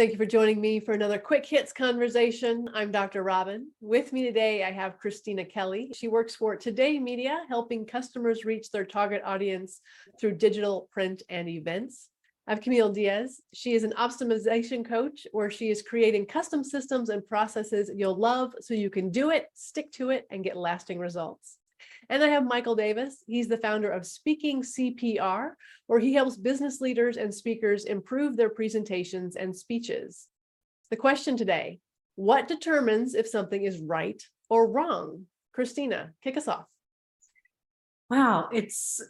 Thank you for joining me for another quick hits conversation. I'm Dr. Robyn. With me today, I have Christina Kelly. She works for Today Media, helping customers reach their target audience through digital, print, and events. I have Camille Diaz. She is an optimization coach where she is creating custom systems and processes you'll love so you can do it, stick to it, and get lasting results. And I have Michael Davis. He's the founder of Speaking CPR, where he helps business leaders and speakers improve their presentations and speeches. The question today, what determines if something is right or wrong? Christina, kick us off. Wow, it's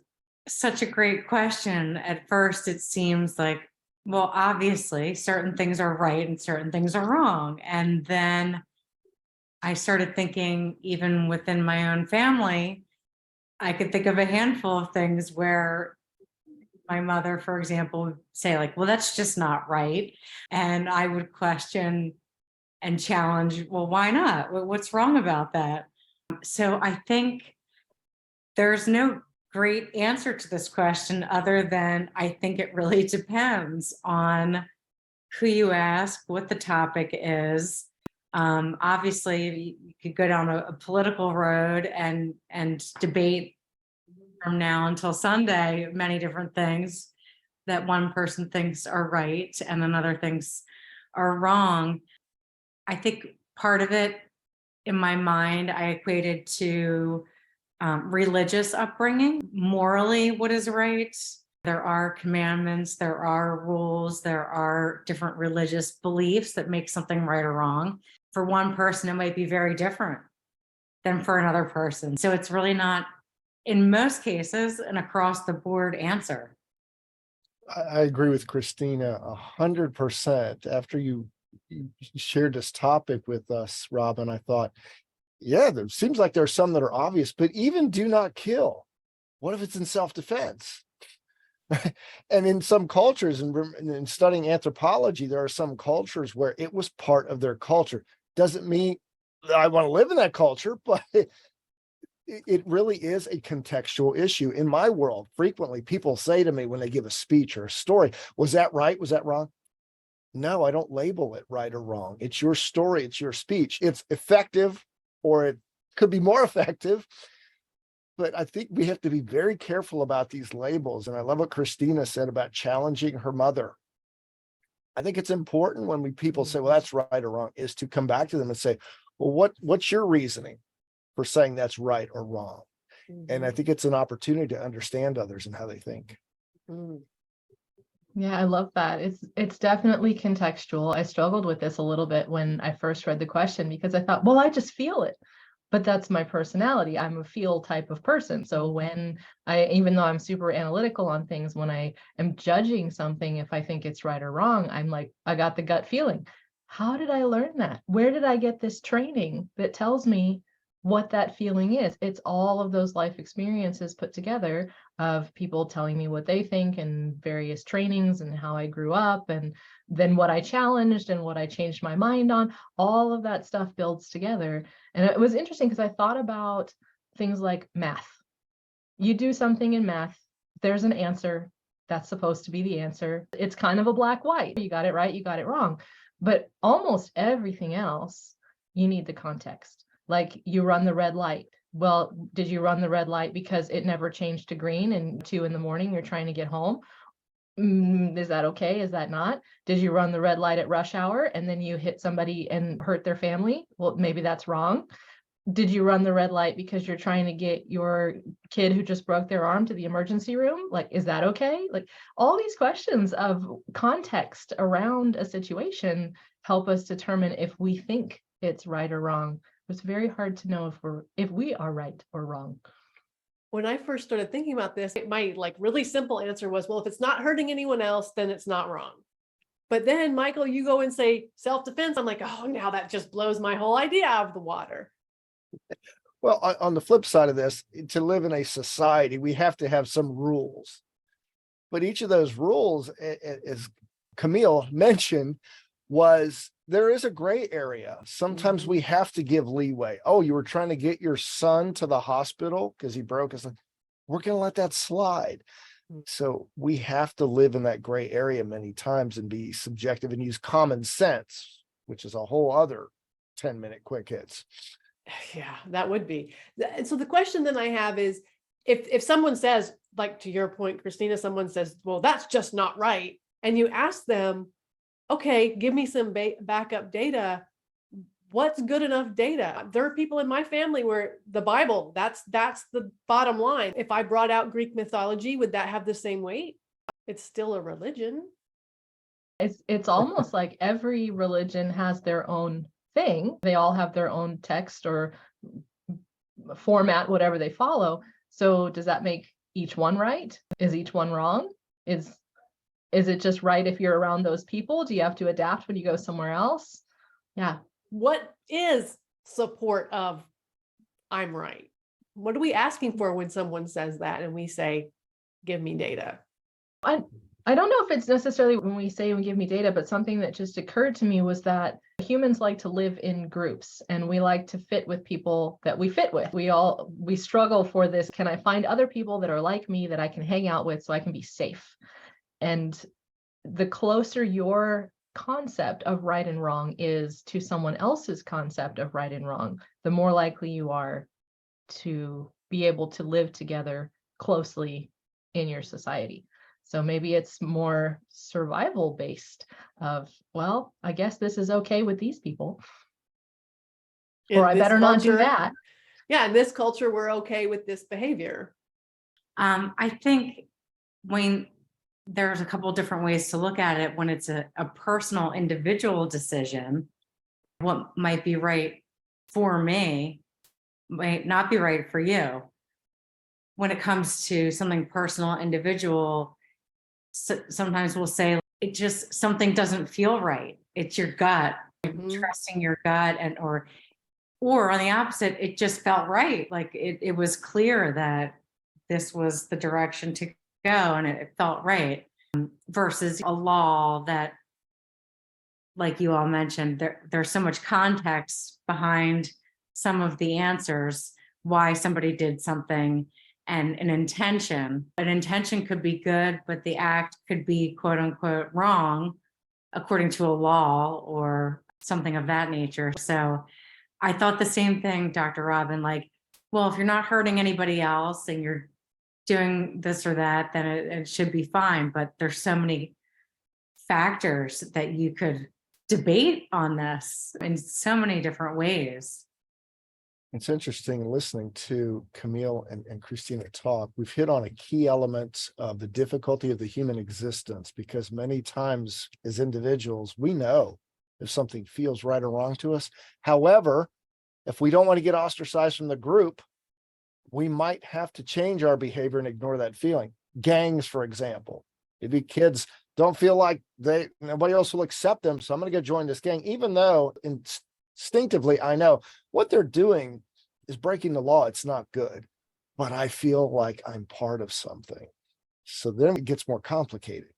such a great question. At first, it seems like, well, obviously, certain things are right and certain things are wrong. And then I started thinking, even within my own family, I could think of a handful of things where my mother, for example, would say like, well, that's just not right. And I would question and challenge, well, why not? What's wrong about that? So I think there's no great answer to this question other than I think it really depends on who you ask, what the topic is. Obviously, you could go down a political road and debate from now until Sunday many different things that one person thinks are right and another thinks are wrong. I think part of it, in my mind, I equated to religious upbringing, morally what is right. There are commandments, there are rules, there are different religious beliefs that make something right or wrong. For one person, it might be very different than for another person. So it's really not, in most cases, an across the board answer. I agree with Christina 100%. After you shared this topic with us, Robyn, I thought, yeah, there seems like there are some that are obvious, but even do not kill. What if it's in self-defense? And in some cultures, and in studying anthropology, there are some cultures where it was part of their culture. Doesn't mean that I want to live in that culture, but it really is a contextual issue. In my world, frequently people say to me when they give a speech or a story, was that right? Was that wrong? No, I don't label it right or wrong. It's your story. It's your speech. It's effective, or it could be more effective. But I think we have to be very careful about these labels. And I love what Christina said about challenging her mother. I think it's important when people say, well, that's right or wrong, is to come back to them and say, well, what's your reasoning for saying that's right or wrong? And I think it's an opportunity to understand others and how they think. Yeah, I love that. It's definitely contextual. I struggled with this a little bit when I first read the question because I thought, well, I just feel it. But that's my personality. I'm a feel type of person. So when even though I'm super analytical on things, when I am judging something, if I think it's right or wrong, I'm like, I got the gut feeling. How did I learn that? Where did I get this training that tells me what that feeling is? It's all of those life experiences put together of people telling me what they think and various trainings and how I grew up and then what I challenged and what I changed my mind on. All of that stuff builds together. And it was interesting because I thought about things like math. You do something in math, there's an answer. That's supposed to be the answer. It's kind of a black-white. You got it right, you got it wrong. But almost everything else, you need the context. Like you run the red light. Well, did you run the red light because it never changed to green and 2 a.m. you're trying to get home? Is that okay? Is that not? Did you run the red light at rush hour and then you hit somebody and hurt their family? Well, maybe that's wrong. Did you run the red light because you're trying to get your kid who just broke their arm to the emergency room? Like, is that okay? Like all these questions of context around a situation help us determine if we think it's right or wrong. It's very hard to know if we are right or wrong. When I first started thinking about this, my really simple answer was, well, if it's not hurting anyone else, then it's not wrong. But then, Michael, you go and say self-defense. I'm like, oh, now that just blows my whole idea out of the water. Well, on the flip side of this, to live in a society, we have to have some rules. But each of those rules, as Camille mentioned, there is a gray area. Sometimes we have to give leeway. Oh, you were trying to get your son to the hospital because he broke his leg. We're going to let that slide. So we have to live in that gray area many times and be subjective and use common sense, which is a whole other 10-minute quick hits. Yeah, that would be. And so the question then I have is, if someone says, like to your point, Christina, someone says, well, that's just not right. And you ask them, okay, give me some backup data. What's good enough data? There are people in my family where the Bible, that's the bottom line. If I brought out Greek mythology, would that have the same weight? It's still a religion. It's almost like every religion has their own thing. They all have their own text or format, whatever they follow. So does that make each one right? Is each one wrong? Is it just right if you're around those people? Do you have to adapt when you go somewhere else? Yeah. What is support of I'm right? What are we asking for when someone says that and we say, give me data? I don't know if it's necessarily when we say give me data, but something that just occurred to me was that humans like to live in groups and we like to fit with people that we fit with. We struggle for this. Can I find other people that are like me that I can hang out with so I can be safe? And the closer your concept of right and wrong is to someone else's concept of right and wrong, the more likely you are to be able to live together closely in your society. So maybe it's more survival based of, well, I guess this is okay with these people. Or I better not do that. Yeah, in this culture, we're okay with this behavior. I think when there's a couple different ways to look at it, when it's a personal individual decision, what might be right for me might not be right for you. When it comes to something personal, individual, sometimes we'll say it just something doesn't feel right. It's your gut, trusting your gut, and or on the opposite, it just felt right. Like it was clear that this was the direction to go and it felt right. Versus a law that, like you all mentioned, there's so much context behind some of the answers, why somebody did something, and an intention. An intention could be good, but the act could be quote unquote wrong according to a law or something of that nature. So I thought the same thing, Dr. Robyn, like, well, if you're not hurting anybody else and you're doing this or that, then it should be fine. But there's so many factors that you could debate on this in so many different ways. It's interesting listening to Camille and Christina talk. We've hit on a key element of the difficulty of the human existence, because many times as individuals, we know if something feels right or wrong to us. However, if we don't want to get ostracized from the group, we might have to change our behavior and ignore that feeling. Gangs, for example. Maybe kids don't feel like nobody else will accept them, so I'm going to go join this gang, even though instinctively I know what they're doing is breaking the law. It's not good, but I feel like I'm part of something. So then it gets more complicated.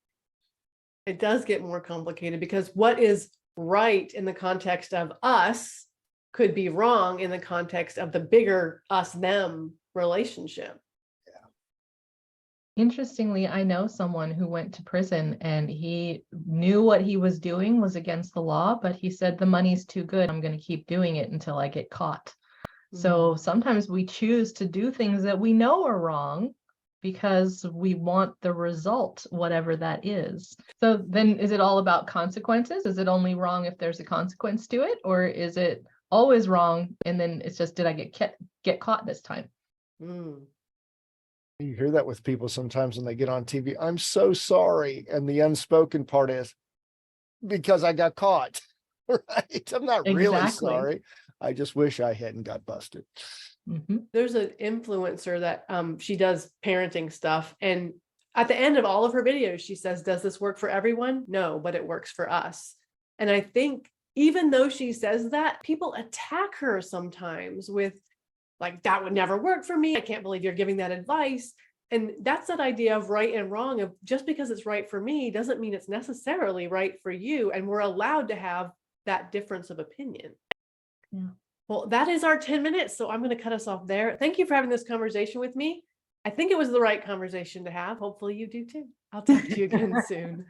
It does get more complicated because what is right in the context of us could be wrong in the context of the bigger us-them relationship. Interestingly, I know someone who went to prison and he knew what he was doing was against the law, but he said, the money's too good. I'm going to keep doing it until I get caught. So sometimes we choose to do things that we know are wrong because we want the result, whatever that is. So then is it all about consequences? Is it only wrong if there's a consequence to it? Or is it always wrong and then it's just, did I get caught this time? You hear that with people sometimes when they get on TV. I'm so sorry. And the unspoken part is because I got caught, right? I'm not really sorry. I just wish I hadn't got busted. There's an influencer that she does parenting stuff. And at the end of all of her videos, she says, does this work for everyone? No, but it works for us. And I think even though she says that, people attack her sometimes with like, that would never work for me. I can't believe you're giving that advice. And that's that idea of right and wrong, of just because it's right for me doesn't mean it's necessarily right for you. And we're allowed to have that difference of opinion. Yeah. Well, that is our 10 minutes. So I'm going to cut us off there. Thank you for having this conversation with me. I think it was the right conversation to have. Hopefully you do too. I'll talk to you again soon.